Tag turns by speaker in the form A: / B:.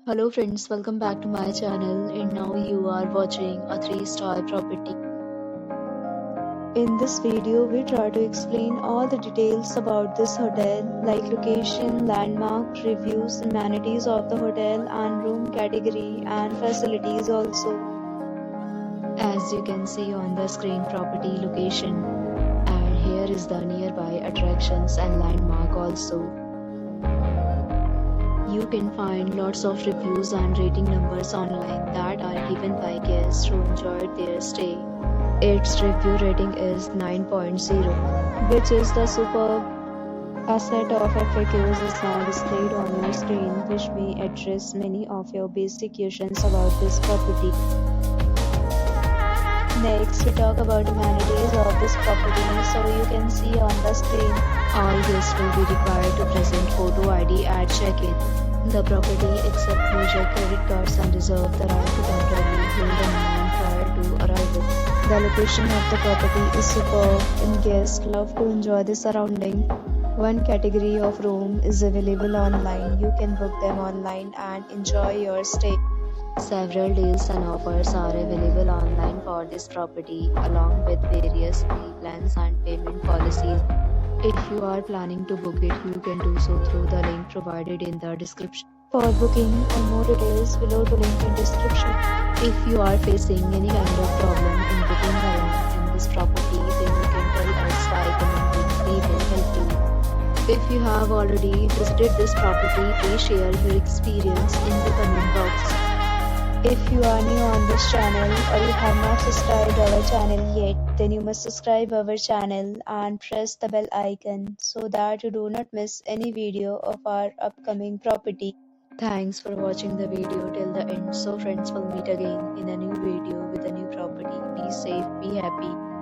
A: Hello friends, welcome back to my channel and now you are watching a 3-star property. In this video, we try to explain all the details about this hotel like location, landmark, reviews, amenities of the hotel and room category and facilities also. As you can see on the screen, property location, and here is the nearby attractions and landmark also. You can find lots of reviews and rating numbers online that are given by guests who enjoyed their stay. Its review rating is 9.0, which is the superb. A set of FAQs is now displayed on your screen, which may address many of your basic questions about this property. Next, we talk about amenities of this property. So you can see on the screen, all guests will be required to present photo ID at check-in. The property accepts major credit cards and reserves the right to temporarily hold an amount prior to arrival. The location of the property is superb and guests love to enjoy the surrounding. One category of room is available online. You can book them online and enjoy your stay. Several deals and offers are available online for this property, along with various free plans and payment policies. If you are planning to book it, you can do so through the link provided in the description. For booking and more details, below the link in description. If you are facing any kind of problem in booking a room in this property, then you can tell us by commenting. We will help you. If you have already visited this property, please share your experience in the comment box. If you are new on this channel or you have not subscribed our channel yet, then you must subscribe our channel and press the bell icon so that you do not miss any video of our upcoming property. Thanks for watching the video till the end. So friends, will meet again in a new video with a new property. Be safe, be happy.